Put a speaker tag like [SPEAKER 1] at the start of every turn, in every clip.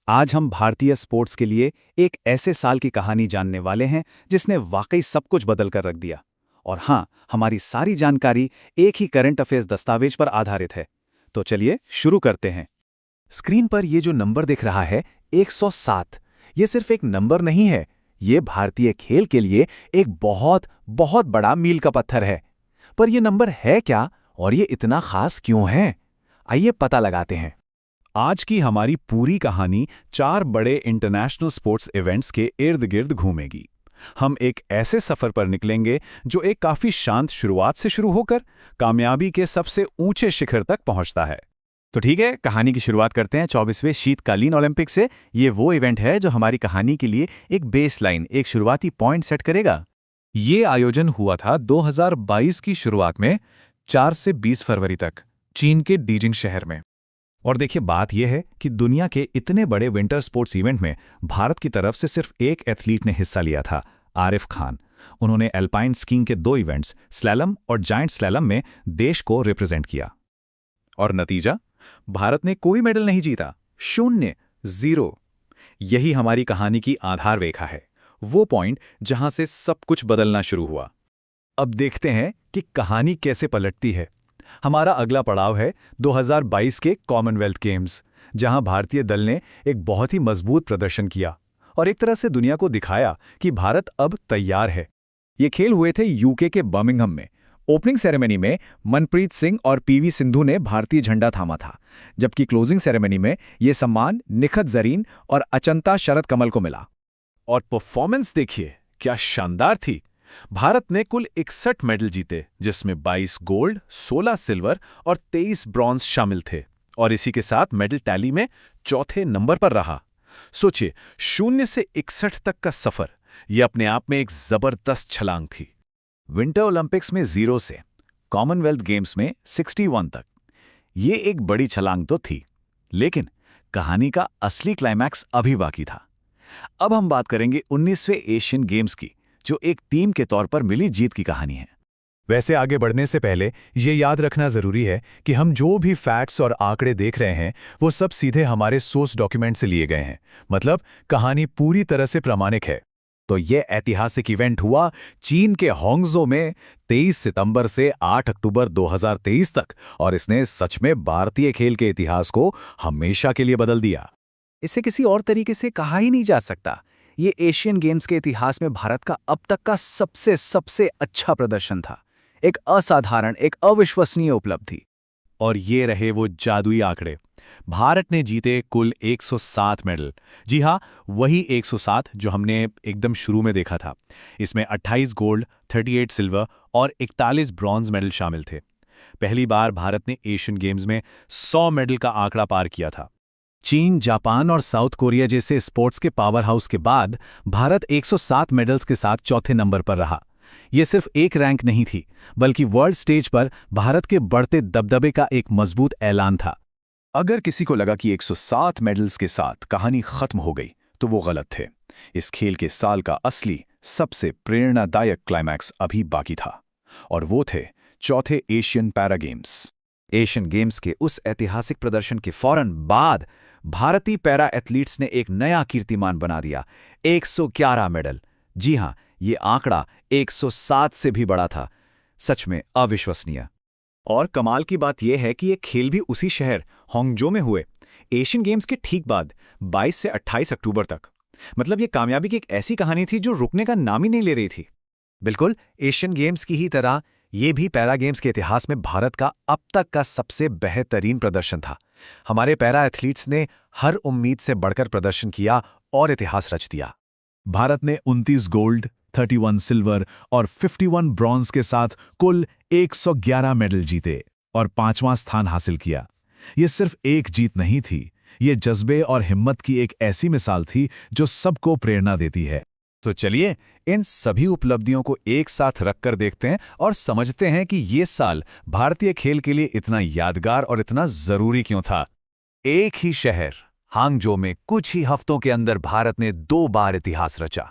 [SPEAKER 1] आज हम भारतीय स्पोर्ट्स के लिए एक ऐसे साल की कहानी जानने वाले हैं जिसने वाकई सब कुछ बदल कर रख दिया। और हाँ, हमारी सारी जानकारी एक ही करंट अफेयर्स दस्तावेज पर आधारित है। तो चलिए शुरू करते हैं। स्क्रीन पर ये जो नंबर दिख रहा है 107, ये सिर्फ एक नंबर नहीं है, ये भारतीय खेल के लिए एक बहुत बहुत बड़ा मील का पत्थर है। पर ये नंबर है क्या और ये इतना खास क्यों है? आइए पता लगाते हैं। आज की हमारी पूरी कहानी 4 बड़े इंटरनेशनल स्पोर्ट्स इवेंट्स के इर्द गिर्द घूमेगी। हम एक ऐसे सफर पर निकलेंगे जो एक काफी शांत शुरुआत से शुरू होकर कामयाबी के सबसे ऊंचे शिखर तक पहुंचता है। तो ठीक है, कहानी की शुरुआत करते हैं 24वें शीतकालीन ओलंपिक से। ये वो इवेंट है जो हमारी कहानी के लिए एक बेसलाइन, एक शुरुआती पॉइंट सेट करेगा। ये आयोजन हुआ था 2022 की शुरुआत में 4 से 20 फरवरी तक चीन के बीजिंग शहर में। और देखिए, बात यह है कि दुनिया के इतने बड़े विंटर स्पोर्ट्स इवेंट में भारत की तरफ से सिर्फ एक एथलीट ने हिस्सा लिया था, आरिफ खान। उन्होंने एल्पाइन स्कीइंग के 2 इवेंट्स, स्लैलम और जायंट स्लैलम में देश को रिप्रेजेंट किया। और नतीजा, भारत ने कोई मेडल नहीं जीता, 0, 0। यही हमारी कहानी की आधार रेखा है, वो पॉइंट जहां से सब कुछ बदलना शुरू हुआ। अब देखते हैं कि कहानी कैसे पलटती है। हमारा अगला पड़ाव है 2022 के कॉमनवेल्थ गेम्स, जहां भारतीय दल ने एक बहुत ही मजबूत प्रदर्शन किया और एक तरह से दुनिया को दिखाया कि भारत अब तैयार है। ये खेल हुए थे यूके के बर्मिंघम में। ओपनिंग सेरेमनी में मनप्रीत सिंह और पीवी सिंधु ने भारतीय झंडा थामा था, जबकि क्लोजिंग सेरेमनी में ये सम्मान निखत जरीन और अचंता शरद कमल को मिला। और परफॉर्मेंस देखिए, क्या शानदार थी। भारत ने कुल 61 मेडल जीते, जिसमें 22 गोल्ड, 16 सिल्वर और 23 ब्रॉन्ज शामिल थे। और इसी के साथ मेडल टैली में चौथे नंबर पर रहा। सोचिए, 0 से 61 तक का सफर, यह अपने आप में एक जबरदस्त छलांग थी। विंटर ओलंपिक्स में 0 से कॉमनवेल्थ गेम्स में 61 तक, ये एक बड़ी छलांग तो थी, लेकिन कहानी का असली क्लाइमैक्स अभी बाकी था। अब हम बात करेंगे 19वें एशियन गेम्स की, जो एक टीम के तौर पर मिली जीत की कहानी है। वैसे आगे बढ़ने से पहले ये याद रखना जरूरी है कि हम जो भी फैक्ट्स और आंकड़े देख रहे हैं वो सब सीधे हमारे सोर्स डॉक्यूमेंट से लिए गए हैं, मतलब कहानी पूरी तरह से प्रामाणिक है। तो ये ऐतिहासिक इवेंट हुआ चीन के होंगजो में 23 सितंबर से 8 अक्टूबर 2023 तक, और इसने सच में भारतीय खेल के इतिहास को हमेशा के लिए बदल दिया। इसे किसी और तरीके से कहा ही नहीं जा सकता। ये एशियन गेम्स के इतिहास में भारत का अब तक का सबसे अच्छा प्रदर्शन था। एक असाधारण, एक अविश्वसनीय उपलब्धि। और ये रहे वो जादुई आंकड़े। भारत ने जीते कुल 107 मेडल। जी हाँ, वही 107 जो हमने एकदम शुरू में देखा था। इसमें 28 गोल्ड, 38 सिल्वर और 41 ब्रॉन्ज मेडल शामिल थे। पहली बार भारत ने एशियन गेम्स में 100 मेडल का आंकड़ा पार किया था। चीन, जापान और साउथ कोरिया जैसे स्पोर्ट्स के पावर हाउस के बाद भारत 107 मेडल्स के साथ चौथे नंबर पर रहा। ये सिर्फ एक रैंक नहीं थी, बल्कि वर्ल्ड स्टेज पर भारत के बढ़ते दबदबे का एक मजबूत ऐलान था। अगर किसी को लगा कि 107 मेडल्स के साथ कहानी खत्म हो गई, तो वो गलत थे। इस खेल के साल का असली, सबसे प्रेरणादायक क्लाइमैक्स अभी बाकी था, और वो थे चौथे Asian para games. Asian games के उस ऐतिहासिक प्रदर्शन के फौरन बाद भारतीय पैरा एथलीट्स ने एक नया कीर्तिमान बना दिया, 111 मेडल। जी हां, ये आंकड़ा 107 से भी बड़ा था। सच में अविश्वसनीय। और कमाल की बात यह है कि ये खेल भी उसी शहर होंगजो में हुए, एशियन गेम्स के ठीक बाद 22 से 28 अक्टूबर तक। मतलब ये कामयाबी की एक ऐसी कहानी थी जो रुकने का नाम ही नहीं ले रही थी। बिल्कुल एशियन गेम्स की ही तरह ये भी पैरा गेम्स के इतिहास में भारत का अब तक का सबसे बेहतरीन प्रदर्शन था। हमारे पैरा एथलीट्स ने हर उम्मीद से बढ़कर प्रदर्शन किया और इतिहास रच दिया। भारत ने 29 गोल्ड, 31 सिल्वर और 51 ब्रॉन्ज के साथ कुल 111 मेडल जीते और 5वां स्थान हासिल किया। ये सिर्फ एक जीत नहीं थी, ये जज्बे और हिम्मत की एक ऐसी मिसाल थी जो सबको प्रेरणा देती है। तो चलिए इन सभी उपलब्धियों को एक साथ रखकर देखते हैं और समझते हैं कि ये साल भारतीय खेल के लिए इतना यादगार और इतना जरूरी क्यों था। एक ही शहर हांगजो में कुछ ही हफ्तों के अंदर भारत ने 2 बार इतिहास रचा।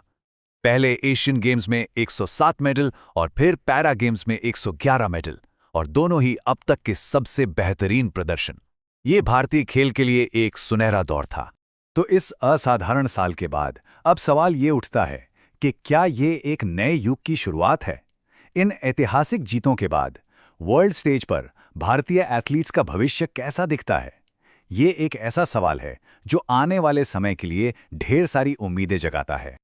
[SPEAKER 1] पहले एशियन गेम्स में 107 मेडल और फिर पैरा गेम्स में 111 मेडल, और दोनों ही अब तक के सबसे बेहतरीन प्रदर्शन। ये भारतीय खेल के लिए एक सुनहरा दौर था।
[SPEAKER 2] तो इस असाधारण साल के बाद अब सवाल ये उठता है कि क्या ये एक नए युग की शुरुआत है? इन ऐतिहासिक जीतों के बाद वर्ल्ड स्टेज पर भारतीय एथलीट्स का भविष्य कैसा दिखता है? ये एक ऐसा सवाल है जो आने वाले समय के लिए ढेर सारी उम्मीदें जगाता है।